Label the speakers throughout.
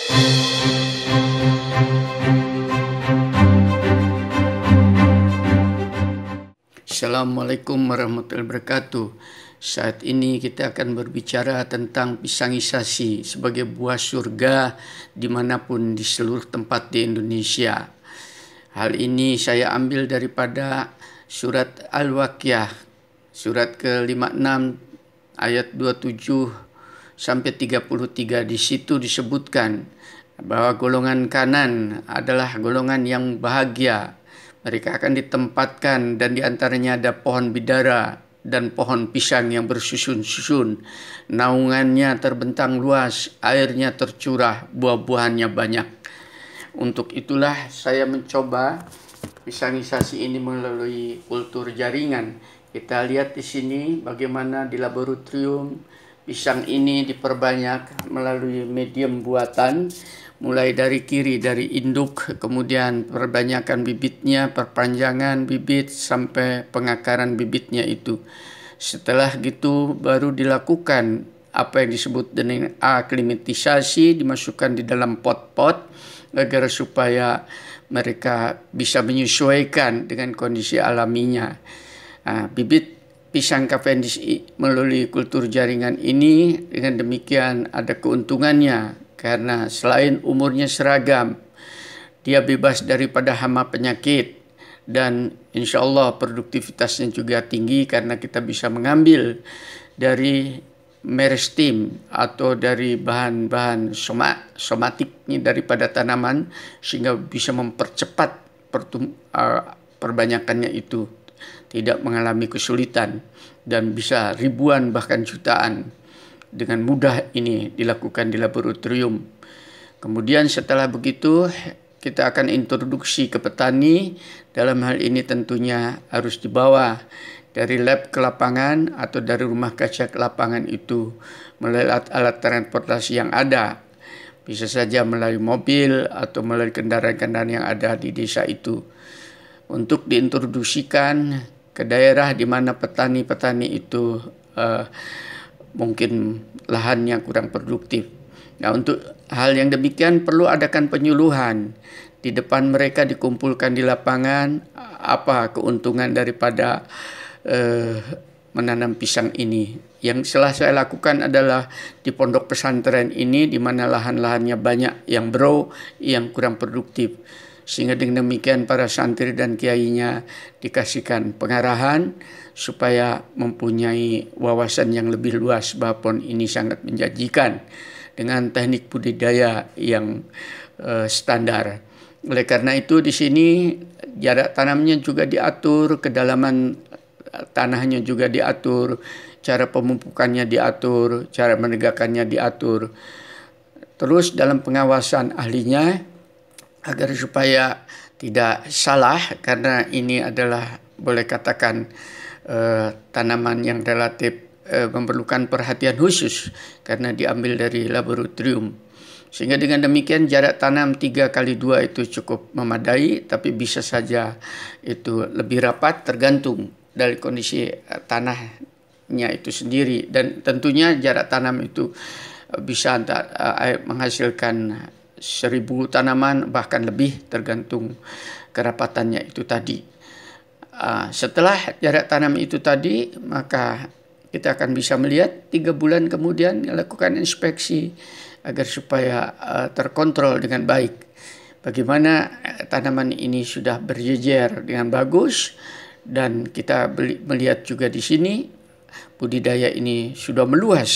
Speaker 1: Assalamualaikum warahmatullahi wabarakatuh. Saat ini kita akan berbicara tentang pisangisasi sebagai buah surga dimanapun di seluruh tempat di Indonesia. Hal ini saya ambil daripada surat Al-Waqiah, surat ke-56 ayat 27 sampai 33. Di situ disebutkan bahwa golongan kanan adalah golongan yang bahagia. Mereka akan ditempatkan dan diantaranya ada pohon bidara dan pohon pisang yang bersusun-susun. Naungannya terbentang luas, airnya tercurah, buah-buahannya banyak. Untuk itulah saya mencoba pisangisasi ini melalui kultur jaringan. Kita lihat di sini bagaimana di laboratorium pisang ini diperbanyak melalui medium buatan. Mulai dari kiri, dari induk, kemudian perbanyakan bibitnya, perpanjangan bibit, sampai pengakaran bibitnya itu. Setelah gitu baru dilakukan apa yang disebut dengan aklimatisasi, dimasukkan di dalam pot-pot agar supaya mereka bisa menyesuaikan dengan kondisi alaminya. Bibit pisang Cavendish melalui kultur jaringan ini dengan demikian ada keuntungannya. Karena selain umurnya seragam, dia bebas daripada hama penyakit dan insya Allah produktivitasnya juga tinggi karena kita bisa mengambil dari meristem atau dari bahan-bahan somatiknya daripada tanaman sehingga bisa mempercepat perbanyakannya itu, tidak mengalami kesulitan dan bisa ribuan bahkan jutaan. Dengan mudah ini dilakukan di laboratorium. Kemudian setelah begitu kita akan introduksi ke petani. Dalam hal ini tentunya harus dibawa dari lab ke lapangan atau dari rumah kaca ke lapangan itu melalui alat transportasi yang ada. Bisa saja melalui mobil atau melalui kendaraan-kendaraan yang ada di desa itu. Untuk diintroduksikan ke daerah di mana petani-petani itu mungkin lahannya kurang produktif. Nah, untuk hal yang demikian perlu adakan penyuluhan. Di depan mereka dikumpulkan di lapangan apa keuntungan daripada menanam pisang ini. Yang telah saya lakukan adalah di pondok pesantren ini di mana lahan-lahannya banyak yang yang kurang produktif. Sehingga dengan demikian para santri dan kiainya dikasihkan pengarahan supaya mempunyai wawasan yang lebih luas bahwa pohon ini sangat menjanjikan dengan teknik budidaya yang standar. Oleh karena itu di sini jarak tanamnya juga diatur, kedalaman tanahnya juga diatur, cara pemupukannya diatur, cara menegakkannya diatur. Terus dalam pengawasan ahlinya agar supaya tidak salah karena ini adalah boleh katakan tanaman yang relatif memerlukan perhatian khusus karena diambil dari laboratorium. Sehingga dengan demikian jarak tanam 3x2 itu cukup memadai, tapi bisa saja itu lebih rapat tergantung dari kondisi tanahnya itu sendiri. Dan tentunya jarak tanam itu bisa menghasilkan 1000 tanaman bahkan lebih tergantung kerapatannya itu tadi. Setelah jarak tanam itu tadi, maka kita akan bisa melihat 3 bulan kemudian dilakukan inspeksi agar supaya terkontrol dengan baik. Bagaimana tanaman ini sudah berjejer dengan bagus dan kita melihat juga di sini budidaya ini sudah meluas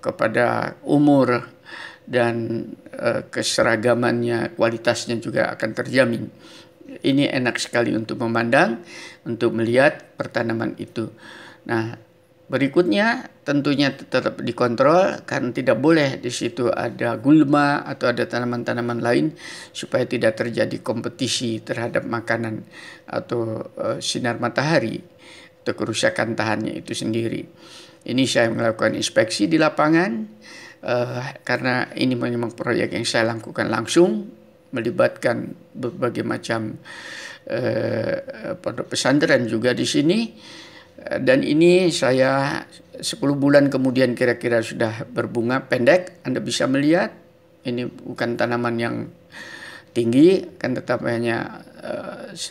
Speaker 1: kepada umur dan keseragamannya, kualitasnya juga akan terjamin. Ini enak sekali untuk memandang, untuk melihat pertanaman itu. Nah, berikutnya tentunya tetap dikontrol karena tidak boleh di situ ada gulma atau ada tanaman-tanaman lain supaya tidak terjadi kompetisi terhadap makanan atau sinar matahari atau kerusakan tahannya itu sendiri. Ini saya melakukan inspeksi di lapangan karena ini memang proyek yang saya lakukan langsung, melibatkan berbagai macam pondok pesantren juga di sini. Dan ini saya 10 bulan kemudian kira-kira sudah berbunga pendek. Anda bisa melihat ini bukan tanaman yang tinggi, kan tetapi hanya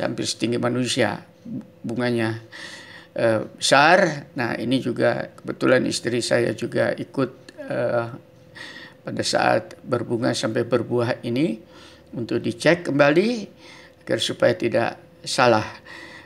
Speaker 1: hampir setinggi manusia. Bunganya besar. Nah, ini juga kebetulan istri saya juga ikut pada saat berbunga sampai berbuah ini untuk dicek kembali agar supaya tidak salah.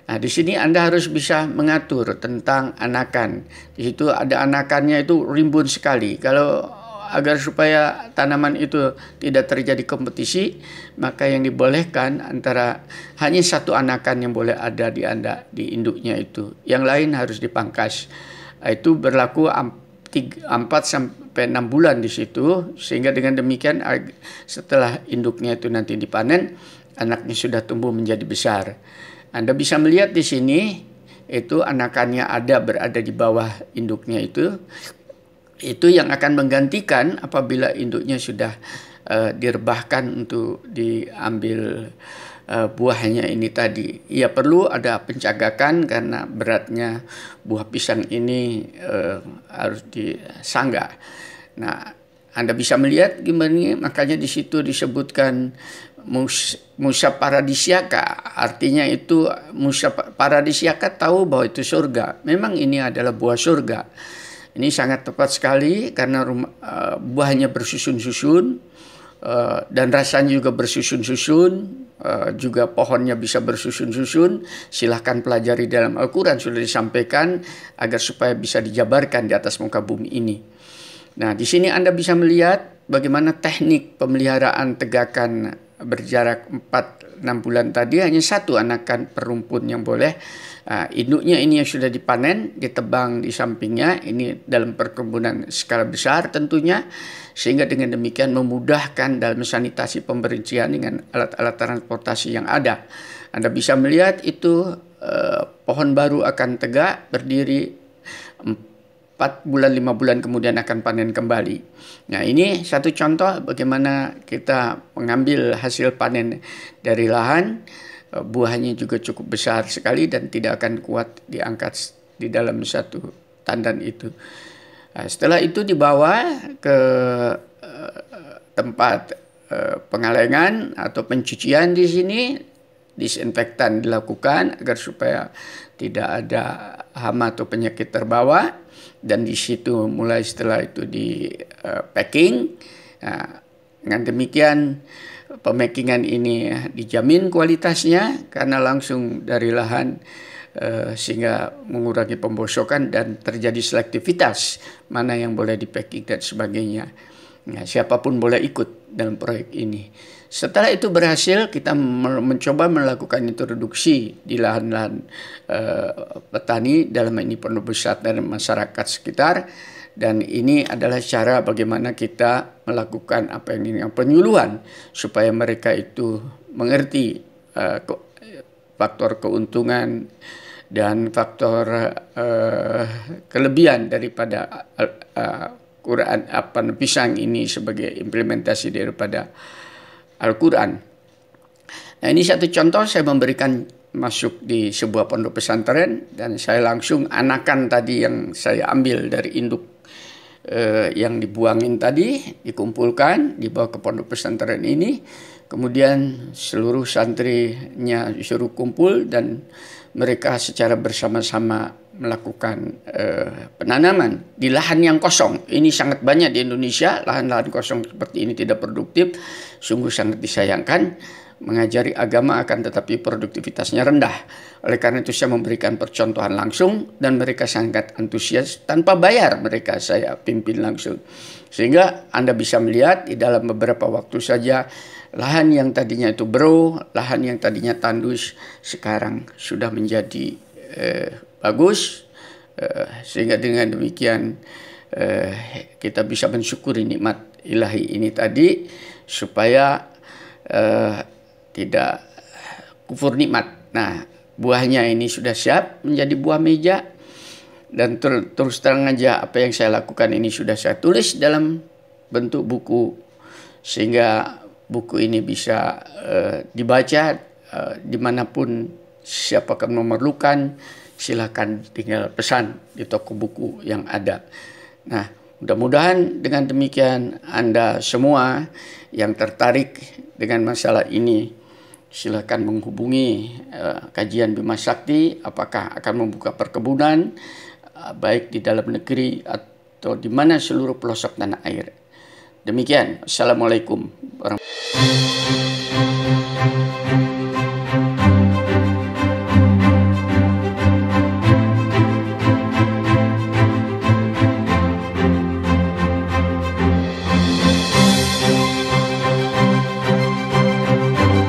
Speaker 1: Nah, di sini Anda harus bisa mengatur tentang anakan. Di situ ada anakannya itu rimbun sekali. Kalau agar supaya tanaman itu tidak terjadi kompetisi, maka yang dibolehkan antara hanya satu anakan yang boleh ada di Anda, di induknya itu. Yang lain harus dipangkas. Itu berlaku 4 sampai 6 bulan di situ, sehingga dengan demikian setelah induknya itu nanti dipanen, anaknya sudah tumbuh menjadi besar. Anda bisa melihat di sini itu anakannya berada di bawah induknya itu yang akan menggantikan apabila induknya sudah direbahkan untuk diambil buahnya ini tadi. Ya perlu ada pencagakan karena beratnya buah pisang ini harus disangga. Nah, Anda bisa melihat gimana, makanya di situ disebutkan Musa paradisiaka. Artinya itu Musa paradisiaka tahu bahwa itu surga. Memang ini adalah buah surga. Ini sangat tepat sekali karena buahnya bersusun-susun dan rasanya juga bersusun-susun, juga pohonnya bisa bersusun-susun. Silahkan pelajari dalam Al-Quran, sudah disampaikan agar supaya bisa dijabarkan di atas muka bumi ini. Nah, di sini Anda bisa melihat bagaimana teknik pemeliharaan tegakan berjarak 4-6 bulan tadi. Hanya satu anakan per rumpun yang boleh. Induknya ini yang sudah dipanen, ditebang di sampingnya. Ini dalam perkebunan skala besar tentunya, sehingga dengan demikian memudahkan dalam sanitasi pemberincian dengan alat-alat transportasi yang ada. Anda bisa melihat itu pohon baru akan tegak berdiri 4 bulan 5 bulan kemudian akan panen kembali. Nah, ini satu contoh bagaimana kita mengambil hasil panen dari lahan. Buahnya juga cukup besar sekali dan tidak akan kuat diangkat di dalam satu tandan itu. Nah, setelah itu dibawa ke tempat pengalengan atau pencucian di sini. Disinfektan dilakukan agar supaya tidak ada hama atau penyakit terbawa. Dan di situ mulai setelah itu di packing. Nah, dengan demikian pemakingan ini dijamin kualitasnya karena langsung dari lahan, sehingga mengurangi pembosokan dan terjadi selektivitas mana yang boleh dipacking dan sebagainya. Nah, siapapun boleh ikut dalam proyek ini. Setelah itu berhasil, kita mencoba melakukan introduksi di lahan-lahan petani, dalam ini penduduk besar dan masyarakat sekitar. Dan ini adalah cara bagaimana kita melakukan apa yang dinamakan penyuluhan supaya mereka itu mengerti faktor keuntungan dan faktor kelebihan daripada Quran pisang ini sebagai implementasi daripada Al-Quran. Nah, ini satu contoh saya memberikan masuk di sebuah pondok pesantren dan saya langsung anakan tadi yang saya ambil dari induk yang dibuangin tadi dikumpulkan dibawa ke pondok pesantren ini, kemudian seluruh santrinya disuruh kumpul dan mereka secara bersama-sama melakukan penanaman di lahan yang kosong. Ini sangat banyak di Indonesia, lahan-lahan kosong seperti ini tidak produktif, sungguh sangat disayangkan. Mengajari agama akan tetapi produktivitasnya rendah. Oleh karena itu saya memberikan percontohan langsung dan mereka sangat antusias, tanpa bayar mereka saya pimpin langsung. Sehingga Anda bisa melihat di dalam beberapa waktu saja lahan yang tadinya itu lahan yang tadinya tandus sekarang sudah menjadi bagus, sehingga dengan demikian kita bisa mensyukuri nikmat ilahi ini tadi supaya tidak kufur nikmat. Nah, buahnya ini sudah siap menjadi buah meja dan terus terang aja apa yang saya lakukan ini sudah saya tulis dalam bentuk buku sehingga buku ini bisa dibaca dimanapun siapapun memerlukan, silakan tinggal pesan di toko buku yang ada. Nah, mudah-mudahan dengan demikian Anda semua yang tertarik dengan masalah ini silakan menghubungi kajian Bima Sakti, apakah akan membuka perkebunan baik di dalam negeri atau di mana seluruh pelosok tanah air. Demikian, Assalamualaikum warahmatullahi wabarakatuh.